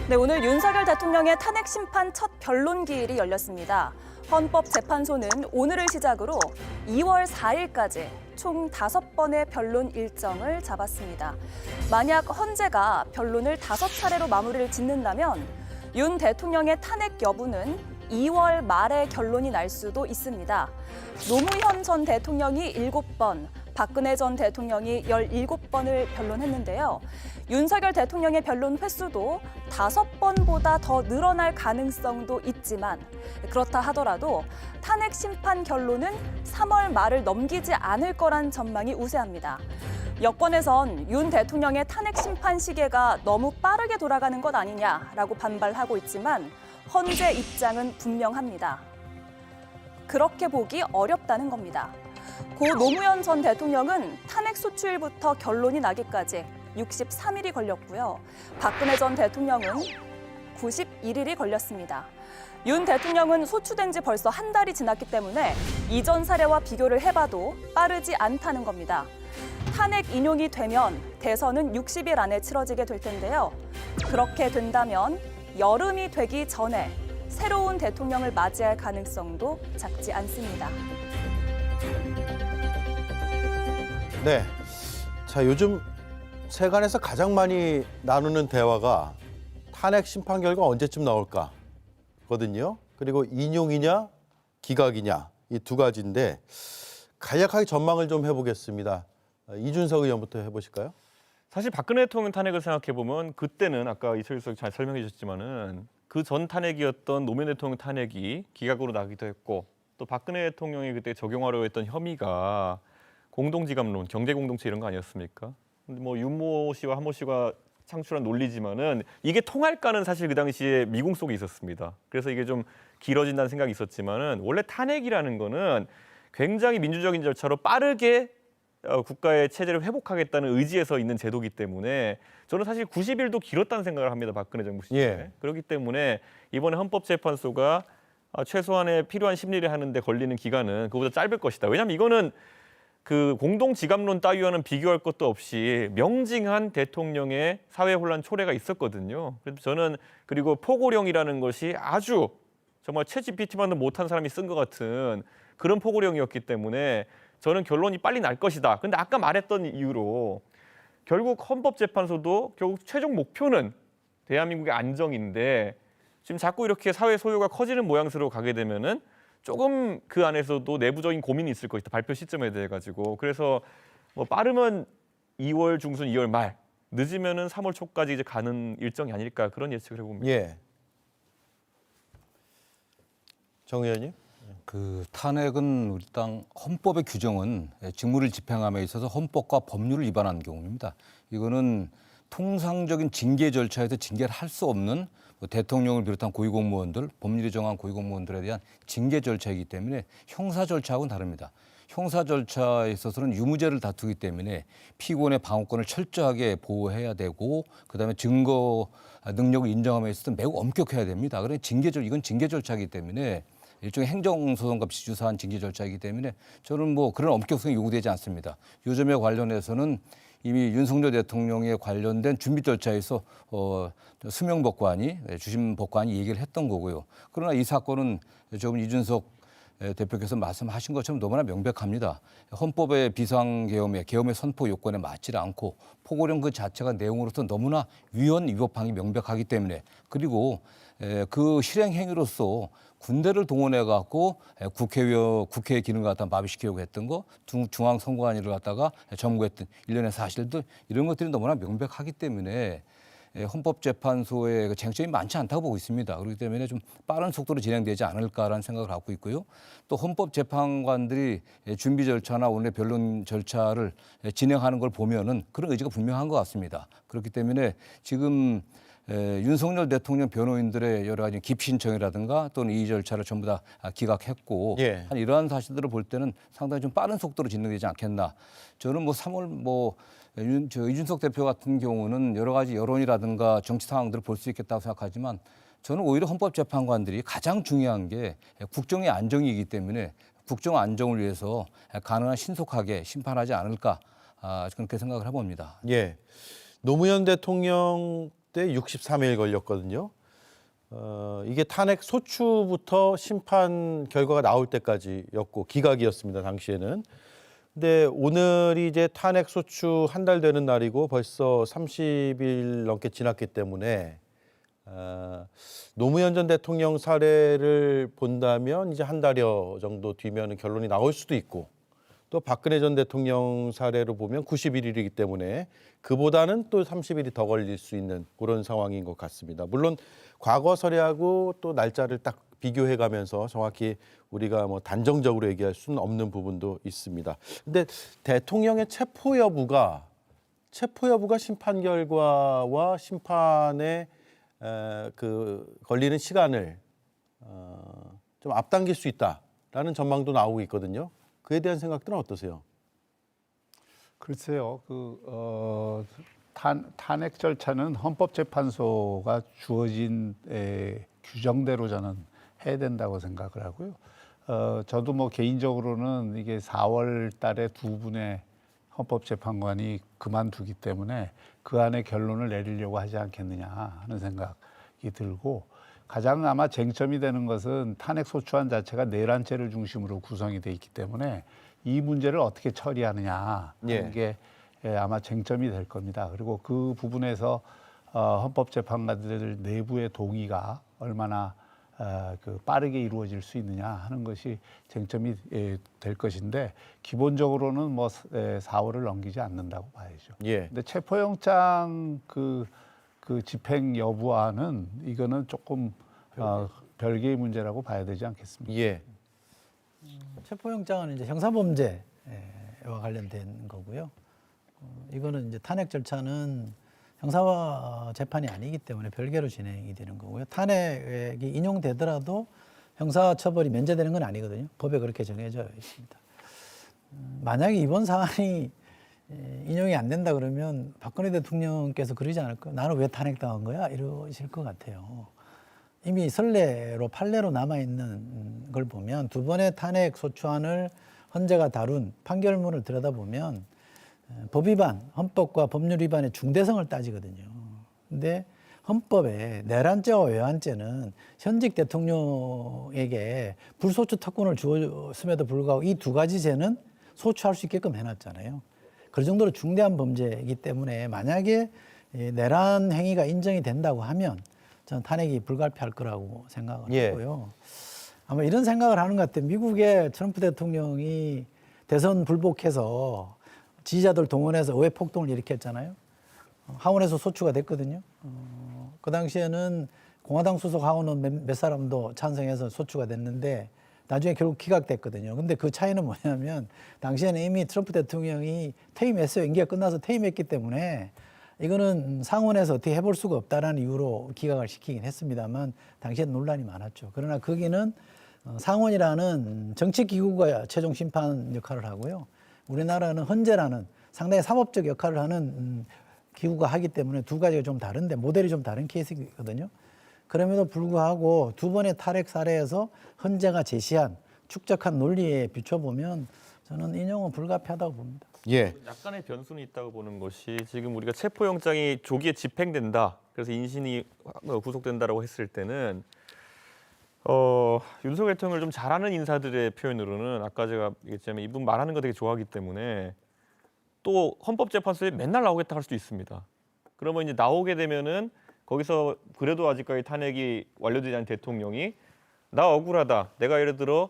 네, 오늘 윤석열 대통령의 탄핵 심판 첫 변론 기일이 열렸습니다. 헌법재판소는 오늘을 시작으로 2월 4일까지 총 5번의 변론 일정을 잡았습니다. 만약 헌재가 변론을 5차례로 마무리를 짓는다면 윤 대통령의 탄핵 여부는 2월 말에 결론이 날 수도 있습니다. 노무현 전 대통령이 7번, 박근혜 전 대통령이 17번을 변론했는데요. 윤석열 대통령의 변론 횟수도 5번보다 더 늘어날 가능성도 있지만 그렇다 하더라도 탄핵 심판 결론은 3월 말을 넘기지 않을 거란 전망이 우세합니다. 여권에선 윤 대통령의 탄핵 심판 시계가 너무 빠르게 돌아가는 것 아니냐라고 반발하고 있지만 헌재 입장은 분명합니다. 그렇게 보기 어렵다는 겁니다. 고 노무현 전 대통령은 탄핵 소추일부터 결론이 나기까지 63일이 걸렸고요. 박근혜 전 대통령은 91일이 걸렸습니다. 윤 대통령은 소추된 지 벌써 한 달이 지났기 때문에 이전 사례와 비교를 해봐도 빠르지 않다는 겁니다. 탄핵 인용이 되면 대선은 60일 안에 치러지게 될 텐데요. 그렇게 된다면 여름이 되기 전에 새로운 대통령을 맞이할 가능성도 작지 않습니다. 네. 자, 요즘 세간에서 가장 많이 나누는 대화가 탄핵 심판 결과 언제쯤 나올까거든요. 그리고 인용이냐 기각이냐 이 두 가지인데 간략하게 전망을 좀 해보겠습니다. 이준석 의원부터 해보실까요? 사실 박근혜 대통령 탄핵을 생각해 보면 그때는 아까 이철규 수석 잘 설명해 주셨지만은 그 전 탄핵이었던 노무현 대통령 탄핵이 기각으로 나기도 했고 또 박근혜 대통령이 그때 적용하려고 했던 혐의가 공동지감론, 경제공동체 이런 거 아니었습니까? 뭐 윤모 씨와 한모 씨가 창출한 논리지만은 이게 통할까는 사실 그 당시에 미궁 속에 있었습니다. 그래서 이게 좀 길어진다는 생각이 있었지만은 원래 탄핵이라는 거는 굉장히 민주적인 절차로 빠르게 국가의 체제를 회복하겠다는 의지에서 있는 제도이기 때문에 저는 사실 90일도 길었다는 생각을 합니다. 박근혜 정부 시절에. 예. 그렇기 때문에 이번에 헌법재판소가 최소한의 필요한 심리를 하는데 걸리는 기간은 그보다 짧을 것이다. 왜냐하면 이거는 그 공동지감론 따위와는 비교할 것도 없이 명징한 대통령의 사회 혼란 초래가 있었거든요. 그래서 저는 그리고 포고령이라는 것이 아주 정말 챗GPT만도 못한 사람이 쓴 것 같은 그런 포고령이었기 때문에 저는 결론이 빨리 날 것이다. 근데 아까 말했던 이유로 결국 헌법재판소도 결국 최종 목표는 대한민국의 안정인데 지금 자꾸 이렇게 사회 소요가 커지는 모양새로 가게 되면은 조금 그 안에서도 내부적인 고민이 있을 것이다. 발표 시점에 대해 가지고. 그래서 뭐 빠르면 2월 중순, 2월 말, 늦으면은 3월 초까지 이제 가는 일정이 아닐까 그런 예측을 해봅니다. 예. 정 의원님? 그 탄핵은 우리 땅 헌법의 규정은 직무를 집행함에 있어서 헌법과 법률을 위반한 경우입니다. 이거는 통상적인 징계 절차에서 징계를 할 수 없는 대통령을 비롯한 고위공무원들, 법률이 정한 고위공무원들에 대한 징계 절차이기 때문에 형사 절차하고는 다릅니다. 형사 절차에 있어서는 유무죄를 다투기 때문에 피고인의 방어권을 철저하게 보호해야 되고 그다음에 증거 능력을 인정함에 있어서 매우 엄격해야 됩니다. 그래서 이건 징계 절차이기 때문에 일종의 행정소송과 비슷유사한 징계 절차이기 때문에 저는 뭐 그런 엄격성이 요구되지 않습니다. 요즘에 관련해서는 이미 윤석열 대통령에 관련된 준비 절차에서 수명법관이 주심 법관이 얘기를 했던 거고요. 그러나 이 사건은 조금 이준석 대표께서 말씀하신 것처럼 너무나 명백합니다. 헌법의 비상계엄의 선포 요건에 맞지 않고 포고령 그 자체가 내용으로서 너무나 위헌위법함이 명백하기 때문에 그리고 그 실행 행위로서 군대를 동원해 갖고 국회의 기능을 갖다 마비시키려고 했던 거, 중앙선관위를 갖다가 점거했던 일련의 사실들 이런 것들이 너무나 명백하기 때문에 헌법재판소의 쟁점이 많지 않다고 보고 있습니다. 그렇기 때문에 좀 빠른 속도로 진행되지 않을까라는 생각을 갖고 있고요. 또 헌법재판관들이 준비 절차나 오늘의 변론 절차를 진행하는 걸 보면은 그런 의지가 분명한 것 같습니다. 그렇기 때문에 지금 윤석열 대통령 변호인들의 여러 가지 기피 신청이라든가 또는 이 절차를 전부 다 기각했고 예. 한 이러한 사실들을 볼 때는 상당히 좀 빠른 속도로 진행되지 않겠나. 저는 뭐 3월 이준석 대표 같은 경우는 여러 가지 여론이라든가 정치 상황들을 볼 수 있겠다고 생각하지만 저는 오히려 헌법재판관들이 가장 중요한 게 국정의 안정이기 때문에 국정 안정을 위해서 가능한 신속하게 심판하지 않을까 그렇게 생각을 해봅니다. 예. 노무현 대통령 때 63일 걸렸거든요. 이게 탄핵 소추부터 심판 결과가 나올 때까지였고 기각이었습니다. 당시에는. 근데 오늘이 이제 탄핵 소추 한 달 되는 날이고 벌써 30일 넘게 지났기 때문에 노무현 전 대통령 사례를 본다면 이제 한 달여 정도 뒤면 결론이 나올 수도 있고 또 박근혜 전 대통령 사례로 보면 90일이기 때문에 그보다는 또 30일이 더 걸릴 수 있는 그런 상황인 것 같습니다. 물론 과거 사례하고 또 날짜를 딱 비교해 가면서 정확히 우리가 뭐 단정적으로 얘기할 수는 없는 부분도 있습니다. 근데 대통령의 체포 여부가 심판 결과와 심판에 그 걸리는 시간을 좀 앞당길 수 있다라는 전망도 나오고 있거든요. 그에 대한 생각들은 어떠세요? 글쎄요, 탄핵 절차는 헌법재판소가 주어진 규정대로 저는 해야 된다고 생각을 하고요. 저도 뭐 개인적으로는 이게 4월 달에 두 분의 헌법재판관이 그만두기 때문에 그 안에 결론을 내리려고 하지 않겠느냐 하는 생각이 들고 가장 아마 쟁점이 되는 것은 탄핵 소추안 자체가 내란죄를 중심으로 구성이 돼 있기 때문에 이 문제를 어떻게 처리하느냐 하는 게 아마 쟁점이 될 겁니다. 그리고 그 부분에서 헌법재판관들 내부의 동의가 얼마나 빠르게 이루어질 수 있느냐 하는 것이 쟁점이 될 것인데 기본적으로는 뭐 4월을 넘기지 않는다고 봐야죠. 근데 체포영장 그 집행 여부와는 이거는 조금 별개의 문제라고 봐야 되지 않겠습니까? 체포영장은 이제 형사범죄와 관련된 거고요. 이거는 이제 탄핵 절차는 형사 재판이 아니기 때문에 별개로 진행이 되는 거고요. 탄핵이 인용되더라도 형사 처벌이 면제되는 건 아니거든요. 법에 그렇게 정해져 있습니다. 만약에 이번 사안이 인용이 안 된다 그러면 박근혜 대통령께서 그러지 않을까요? 나는 왜 탄핵당한 거야? 이러실 것 같아요. 이미 선례로 판례로 남아있는 걸 보면 두 번의 탄핵 소추안을 헌재가 다룬 판결문을 들여다보면 법 위반, 헌법과 법률 위반의 중대성을 따지거든요. 근데 헌법에 내란죄와 외환죄는 현직 대통령에게 불소추 특권을 주었음에도 불구하고 이 두 가지 죄는 소추할 수 있게끔 해놨잖아요. 그 정도로 중대한 범죄이기 때문에 만약에 내란 행위가 인정이 된다고 하면 저는 탄핵이 불가피할 거라고 생각을 하고요. 아마 이런 생각을 하는 것 같아요. 미국의 트럼프 대통령이 대선 불복해서 지지자들 동원해서 의회 폭동을 일으켰잖아요. 하원에서 소추가 됐거든요. 그 당시에는 공화당 소속 하원은 몇 사람도 찬성해서 소추가 됐는데 나중에 결국 기각됐거든요. 근데 그 차이는 뭐냐면 당시에는 이미 트럼프 대통령이 퇴임했어요. 임기가 끝나서 퇴임했기 때문에 이거는 상원에서 어떻게 해볼 수가 없다라는 이유로 기각을 시키긴 했습니다만 당시에는 논란이 많았죠. 그러나 거기는 상원이라는 정치기구가 최종 심판 역할을 하고요. 우리나라는 헌재라는 상당히 사법적 역할을 하는 기구가 하기 때문에 두 가지가 좀 다른데 모델이 좀 다른 케이스거든요. 그럼에도 불구하고 두 번의 탄핵 사례에서 헌재가 제시한 축적한 논리에 비춰보면 저는 인용은 불가피하다고 봅니다. 약간의 변수는 있다고 보는 것이 지금 우리가 체포영장이 조기에 집행된다. 그래서 인신이 구속된다라고 했을 때는 윤석열 대통령을 좀 잘하는 인사들의 표현으로는 아까 제가 얘기했지만 이분 말하는 거 되게 좋아하기 때문에 또 헌법재판소에 맨날 나오겠다 할 수도 있습니다. 그러면 이제 나오게 되면은 거기서 그래도 아직까지 탄핵이 완료되지 않은 대통령이 나 억울하다. 내가 예를 들어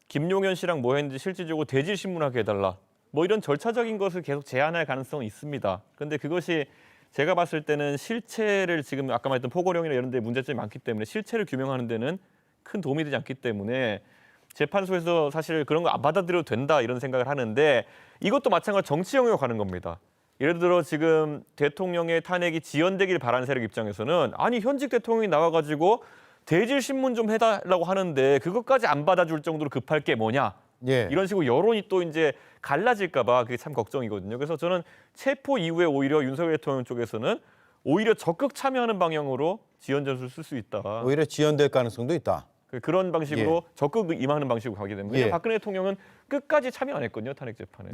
김용현 씨랑 뭐 했는지 실질적으로 대질 신문하게 해달라. 뭐 이런 절차적인 것을 계속 제한할 가능성은 있습니다. 그런데 그것이 제가 봤을 때는 실체를 지금 아까 말했던 포고령이나 이런 데 문제점이 많기 때문에 실체를 규명하는 데는 큰 도움이 되지 않기 때문에 재판소에서 사실 그런 거 안 받아들여도 된다 이런 생각을 하는데 이것도 마찬가지로 정치 영역으로 가는 겁니다. 예를 들어 지금 대통령의 탄핵이 지연되길 바라는 세력 입장에서는 아니 현직 대통령이 나와가지고 대질 신문 좀 해달라고 하는데 그것까지 안 받아줄 정도로 급할 게 뭐냐 이런 식으로 여론이 또 이제 갈라질까 봐 그게 참 걱정이거든요. 그래서 저는 체포 이후에 오히려 윤석열 대통령 쪽에서는 오히려 적극 참여하는 방향으로 지연 전술을 쓸 수 있다. 오히려 지연될 가능성도 있다. 그런 방식으로 적극 임하는 방식으로 가게 됩니다. 박근혜 대통령은 끝까지 참여 안 했거든요, 탄핵 재판에.